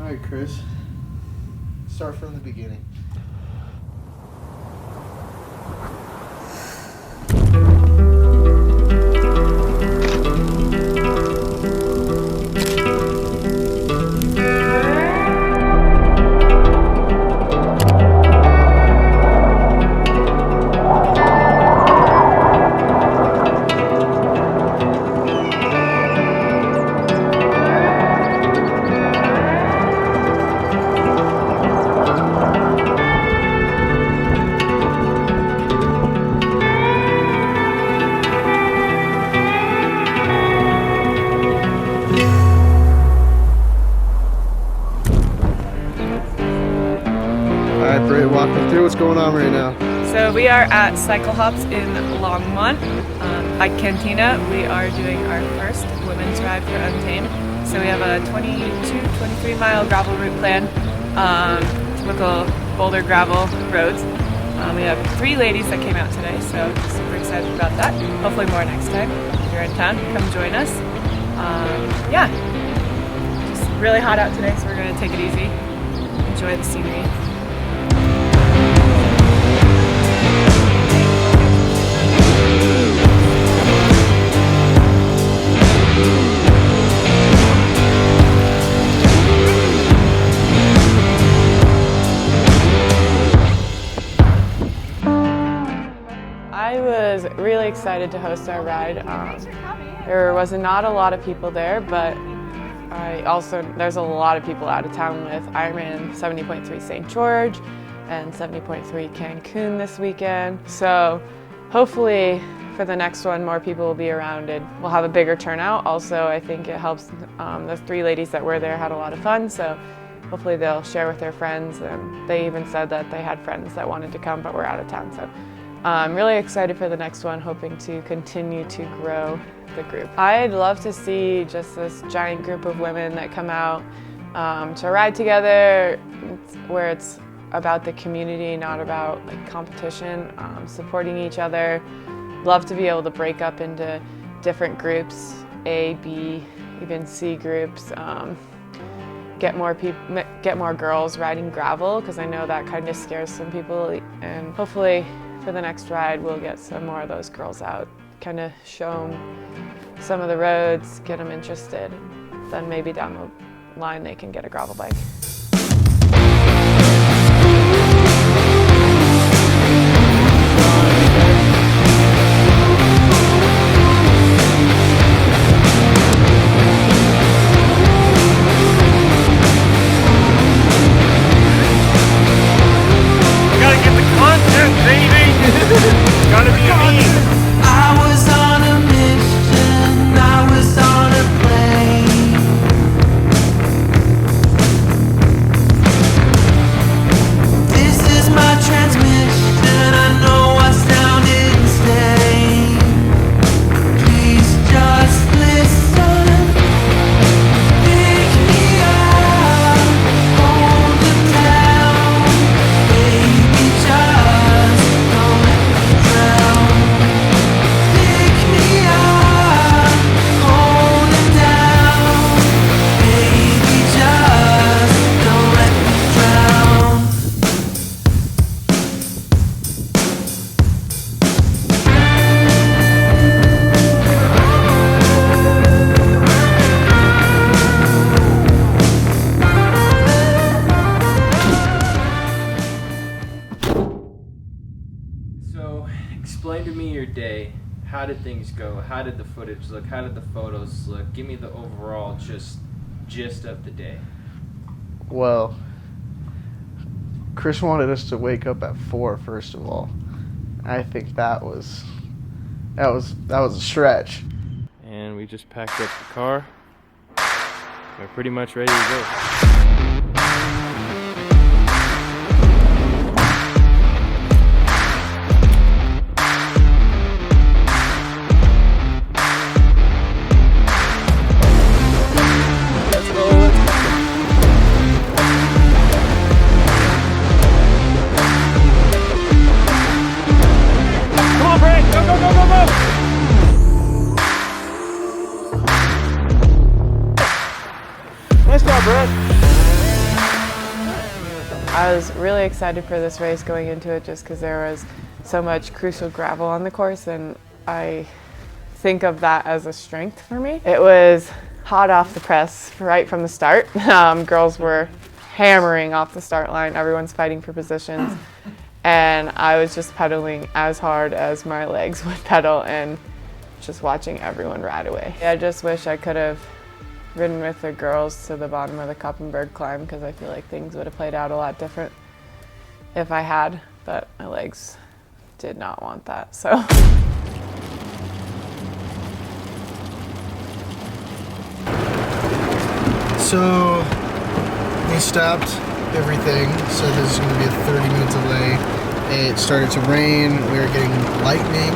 All right, Chris. Start from the beginning. Walk me through what's going on right now. So we are at Cycle Hops in Longmont, Bike Cantina. We are doing our first women's ride for Untamed. So we have a 23 mile gravel route plan, typical boulder gravel roads. We have 3 ladies that came out today, so super excited about that. Hopefully more next time. If you're in town, come join us. Yeah, just really hot out today, so we're going to take it easy, enjoy the scenery. I was really excited to host our ride. There was not a lot of people there, but there's a lot of people out of town with. I ran 70.3 St. George and 70.3 Cancun this weekend. So hopefully for the next one, more people will be around and we'll have a bigger turnout. Also, I think it helps. The 3 ladies that were there had a lot of fun, so hopefully they'll share with their friends. And they even said that they had friends that wanted to come but were out of town. So I'm really excited for the next one, hoping to continue to grow the group. I'd love to see just this giant group of women that come out to ride together, where it's about the community, not about like competition, supporting each other. Love to be able to break up into different groups, A, B, even C groups. Get more girls riding gravel, because I know that kind of scares some people, and hopefully for the next ride we'll get some more of those girls out, kind of show them some of the roads, get them interested. Then maybe down the line they can get a gravel bike. Explain to me your day. How did things go? How did the footage look? How did the photos look? Give me the overall gist of the day. Well, Chris wanted us to wake up at 4 first of all. I think that was a stretch. And we just packed up the car. We're pretty much ready to go. Nice job, Brett. I was really excited for this race going into it just because there was so much crucial gravel on the course, and I think of that as a strength for me. It was hot off the press right from the start. Girls were hammering off the start line. Everyone's fighting for positions. And I was just pedaling as hard as my legs would pedal and just watching everyone ride away. I just wish I could have ridden with the girls to the bottom of the Koppenberg climb, because I feel like things would have played out a lot different if I had, but my legs did not want that, so. So we stopped everything, so this is going to be a 30-minute delay. It started to rain, we were getting lightning,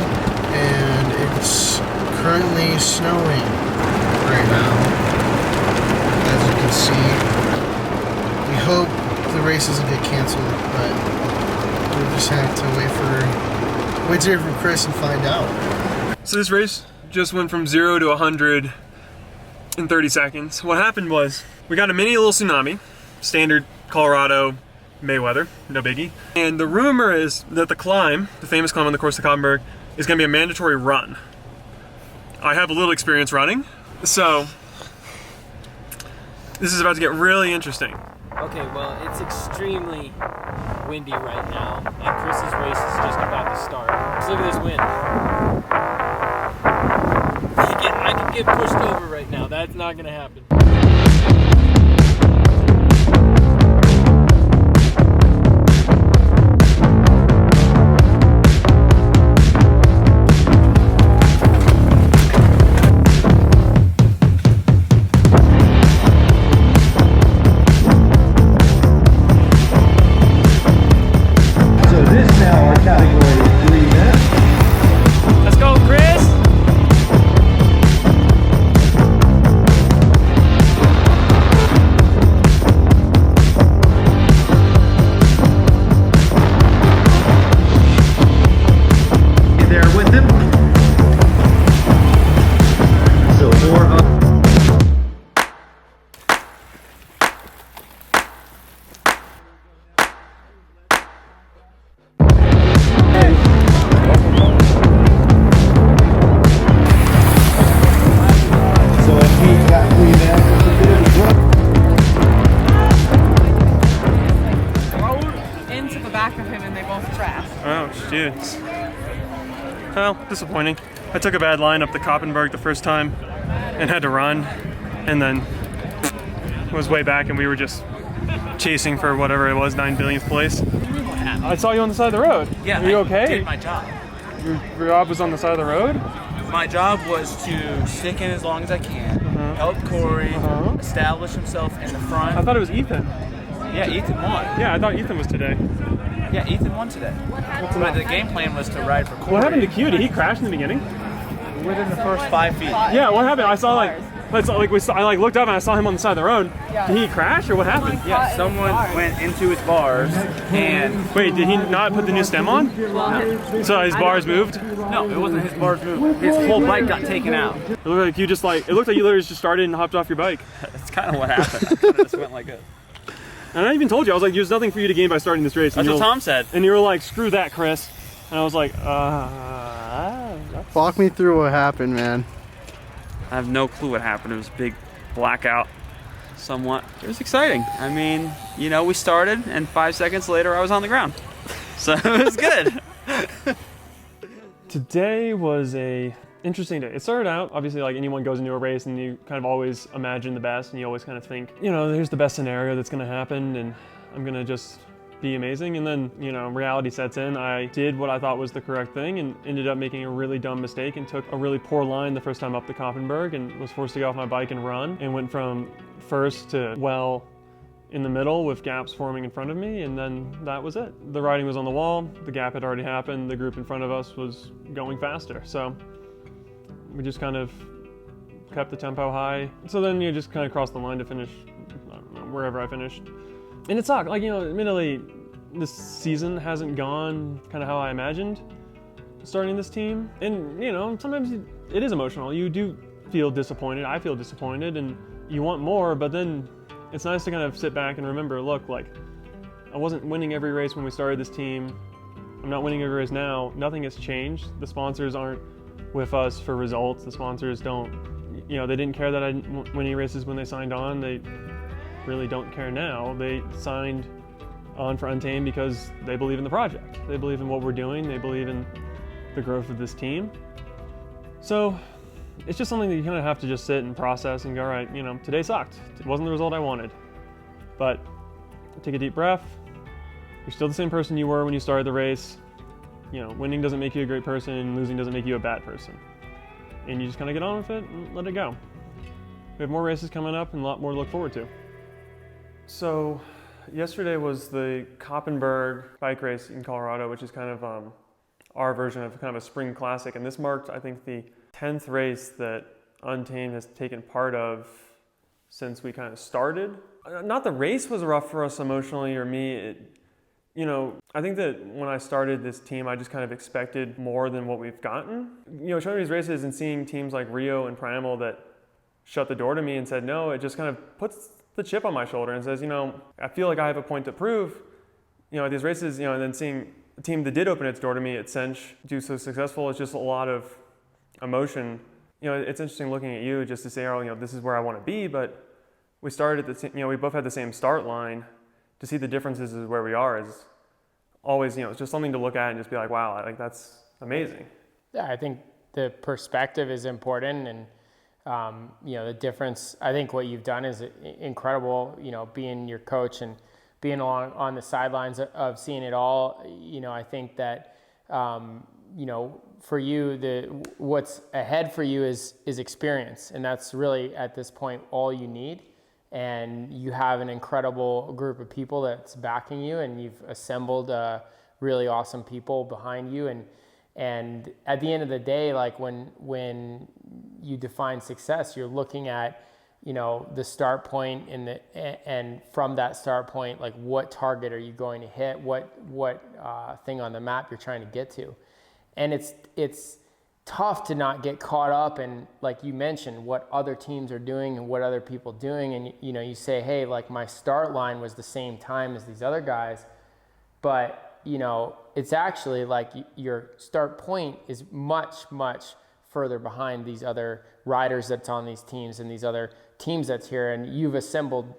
and it's currently snowing right now, as you can see. We hope the race doesn't get canceled, but we'll just have to wait to hear from Chris and find out. So this race just went from 0 to 100 in 30 seconds. What happened was we got a mini little tsunami, standard Colorado May weather, no biggie. And the rumor is that the climb, the famous climb on the course of Koppenberg, is going to be a mandatory run. I have a little experience running, so this is about to get really interesting. Okay, well, it's extremely windy right now, and Chris's race is just about to start. Just look at this wind. I could get pushed over right now. That's not going to happen. Well, disappointing. I took a bad line up the Koppenberg the first time and had to run, and then was way back, and we were just chasing for whatever it was, 9 billionth place. I saw you on the side of the road. Yeah, are you I okay? did my job. Your job was on the side of the road? My job was to stick in as long as I can, help Corey establish himself in the front. I thought it was Ethan. Yeah, Ethan won. Yeah, I thought Ethan was today. Yeah, Ethan won today. But the game plan was to ride for Corey. What happened to Q? Did he crash in the beginning? Within the first 5 feet. Yeah, what happened? I saw I looked up and I saw him on the side of the road. Did he crash or what happened? Yeah, someone went into his bars and... Wait, did he not put the new stem on? No. So his bars moved? No, it wasn't his bars moved. His whole bike got taken out. It looked like you literally just started and hopped off your bike. That's kind of what happened. I kind of just went like this. And I even told you, I was like, there's nothing for you to gain by starting this race. That's what Tom said. And you were like, screw that, Chris. And I was like, Walk me through what happened, man. I have no clue what happened. It was a big blackout, somewhat. It was exciting. I mean, you know, we started, and 5 seconds later, I was on the ground. So it was good. Today was a interesting day. It started out, obviously, like anyone goes into a race and you kind of always imagine the best, and you always kind of think, you know, here's the best scenario that's going to happen, and I'm going to just be amazing. And then, you know, reality sets in. I did what I thought was the correct thing and ended up making a really dumb mistake and took a really poor line the first time up the Koppenberg and was forced to get off my bike and run, and went from first to well in the middle with gaps forming in front of me, and then that was it. The riding was on the wall, the gap had already happened, the group in front of us was going faster. So we just kind of kept the tempo high. So then you just kind of crossed the line to finish, I don't know, wherever I finished. And it sucked. Like, you know, admittedly, this season hasn't gone kind of how I imagined starting this team. And, you know, sometimes it is emotional. You do feel disappointed. I feel disappointed, and you want more, but then it's nice to kind of sit back and remember, look, like, I wasn't winning every race when we started this team. I'm not winning every race now. Nothing has changed. The sponsors aren't with us for results. The sponsors don't, they didn't care that I didn't win any races when they signed on. They really don't care now. They signed on for Untamed because they believe in the project. They believe in what we're doing. They believe in the growth of this team. So it's just something that you kind of have to just sit and process and go, all right, today sucked. It wasn't the result I wanted. But take a deep breath. You're still the same person you were when you started the race. Winning doesn't make you a great person, losing doesn't make you a bad person. And you just kind of get on with it and let it go. We have more races coming up and a lot more to look forward to. So yesterday was the Koppenberg bike race in Colorado, which is kind of our version of kind of a spring classic. And this marked, I think, the 10th race that Untamed has taken part of since we kind of started. Not the race was rough for us emotionally or me. I think that when I started this team, I just kind of expected more than what we've gotten. Showing these races and seeing teams like Rio and Primal that shut the door to me and said no, it just kind of puts the chip on my shoulder and says, I feel like I have a point to prove, at these races, and then seeing the team that did open its door to me at Cinch do so successful, it's just a lot of emotion. It's interesting looking at you just to say, this is where I want to be, but we started at the, we both had the same start line. To see the differences is where we are is always, it's just something to look at and just be like, wow, that's amazing. Yeah, I think the perspective is important, and the difference. I think what you've done is incredible. Being your coach and being along on the sidelines of seeing it all. I think that for you, what's ahead for you is experience, and that's really at this point all you need. And you have an incredible group of people that's backing you, and you've assembled really awesome people behind you. And at the end of the day, like when you define success, you're looking at the start point and from that start point, like what target are you going to hit? What thing on the map you're trying to get to? And it's tough to not get caught up in, like you mentioned, what other teams are doing and what other people are doing. And, you say, hey, like my start line was the same time as these other guys. But, it's actually like your start point is much, much further behind these other riders that's on these teams and these other teams that's here. And you've assembled,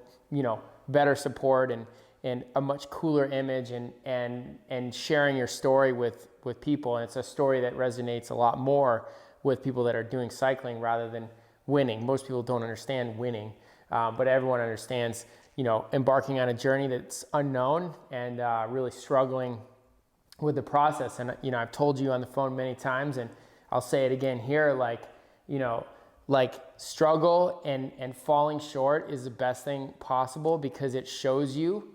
better support and a much cooler image and sharing your story with people. And it's a story that resonates a lot more with people that are doing cycling rather than winning. Most people don't understand winning, but everyone understands, embarking on a journey that's unknown and really struggling with the process. And, I've told you on the phone many times, and I'll say it again here, like struggle and falling short is the best thing possible because it shows you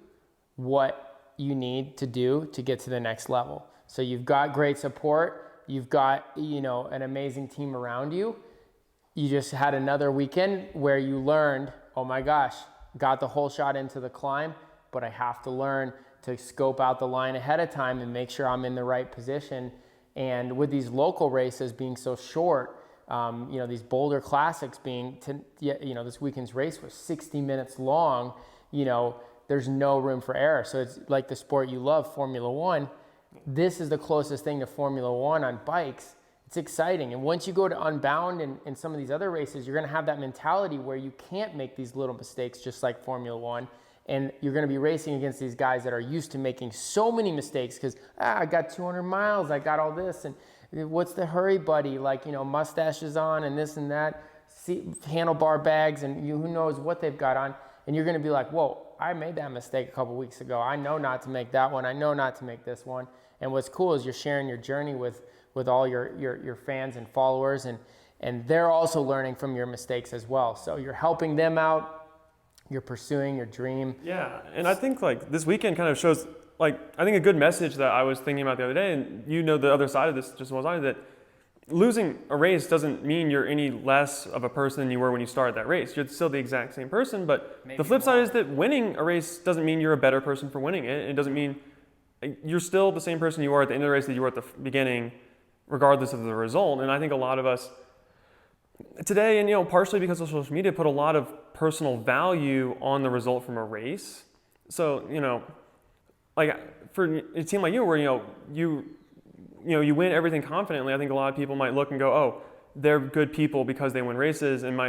what you need to do to get to the next level. So you've got great support. You've got, an amazing team around you. You just had another weekend where you learned, oh my gosh, got the whole shot into the climb, but I have to learn to scope out the line ahead of time and make sure I'm in the right position. And with these local races being so short, these Boulder Classics being, this weekend's race was 60 minutes long, there's no room for error. So it's like the sport you love, Formula One. This is the closest thing to Formula One on bikes. It's exciting. And once you go to Unbound and some of these other races, you're going to have that mentality where you can't make these little mistakes just like Formula One. And you're going to be racing against these guys that are used to making so many mistakes because, I got 200 miles, I got all this. And what's the hurry, buddy? Like, mustaches on and this and that, handlebar bags, and who knows what they've got on. And you're going to be like, whoa, I made that mistake a couple weeks ago. I know not to make that one. I know not to make this one. And what's cool is you're sharing your journey with all your fans and followers, and they're also learning from your mistakes as well. So you're helping them out. You're pursuing your dream. Yeah, and I think like this weekend kind of shows, I think a good message that I was thinking about the other day, and the other side of this just as well as I, that losing a race doesn't mean you're any less of a person than you were when you started that race. You're still the exact same person, but the flip side is that winning a race doesn't mean you're a better person for winning it. It doesn't mean you're still the same person you are at the end of the race that you were at the beginning, regardless of the result. And I think a lot of us today, and partially because of social media, put a lot of personal value on the result from a race. So, like for a team like you, where you win everything confidently. I think a lot of people might look and go, oh, they're good people because they win races, and I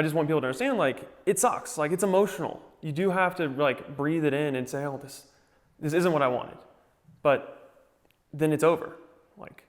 just want people to understand, like, it sucks, like, it's emotional. You do have to like breathe it in and say, oh, this isn't what I wanted, but then it's over. Like,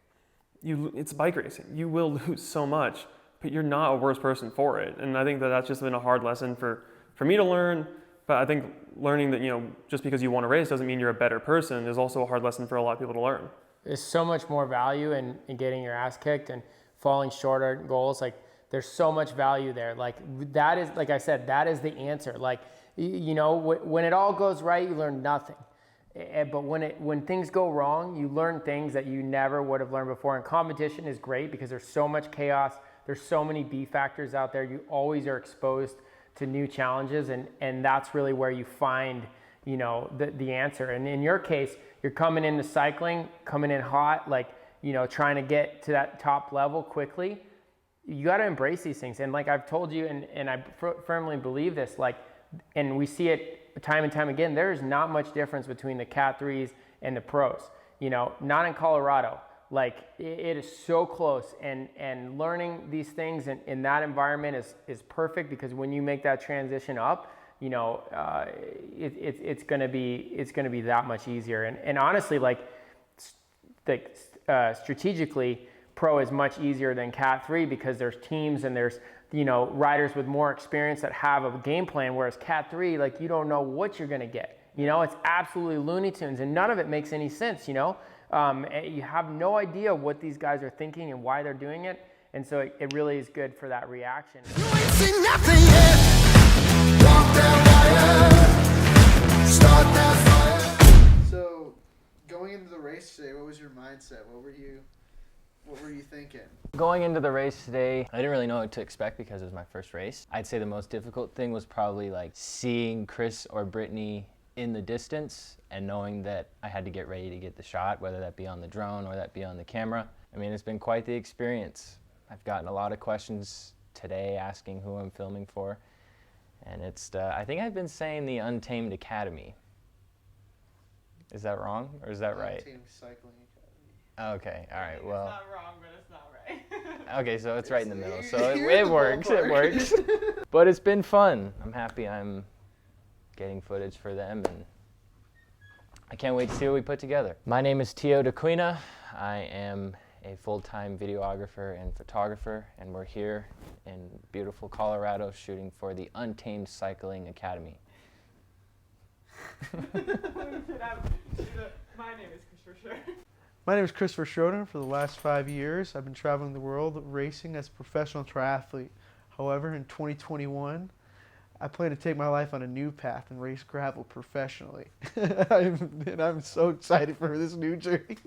it's bike racing. You will lose so much, but you're not a worse person for it. And I think that's just been a hard lesson for me to learn. But I think learning that, just because you want to race doesn't mean you're a better person is also a hard lesson for a lot of people to learn. There's so much more value in getting your ass kicked and falling short on goals. Like, there's so much value there. Like, that is, like I said, that is the answer. Like, when it all goes right, you learn nothing. But when things go wrong, you learn things that you never would have learned before. And competition is great because there's so much chaos. There's so many B factors out there. You always are exposed to new challenges, and that's really where you find, the answer. And in your case, you're coming into cycling, coming in hot, like, trying to get to that top level quickly. You got to embrace these things. And like I've told you, and I firmly believe this, like, and we see it time and time again, there is not much difference between the Cat 3s and the pros, not in Colorado. Like, it is so close, and learning these things in that environment is perfect, because when you make that transition up, it's gonna be that much easier. And honestly, strategically, pro is much easier than Cat 3 because there's teams and there's riders with more experience that have a game plan, whereas Cat 3, like, you don't know what you're gonna get. It's absolutely Looney Tunes, and none of it makes any sense. You have no idea what these guys are thinking and why they're doing it, and so it really is good for that reaction. You ain't seen nothing yet. Walk that wire, start that fire. So, going into the race today, what was your mindset? What were you thinking? Going into the race today, I didn't really know what to expect because it was my first race. I'd say the most difficult thing was probably like seeing Chris or Brittany in the distance and knowing that I had to get ready to get the shot, whether that be on the drone or that be on the camera. I mean, it's been quite the experience. I've gotten a lot of questions today asking who I'm filming for. And it's, I think I've been saying the Untamed Academy. Is that wrong, or is that right? Untamed Cycling Academy. Okay, all right, well. It's not wrong, but it's not right. Okay, so it's right in the middle, so You're it in the works, it ballpark. works. But it's been fun. I'm happy I'm getting footage for them, and I can't wait to see what we put together. My name is Tio DeQuina. I am a full-time videographer and photographer, and we're here in beautiful Colorado shooting for the Untamed Cycling Academy. My name is Christopher Schroeder. My name is Christopher Schroeder. For the last 5 years, I've been traveling the world racing as a professional triathlete. However, in 2021, I plan to take my life on a new path and race gravel professionally. I'm so excited for this new journey.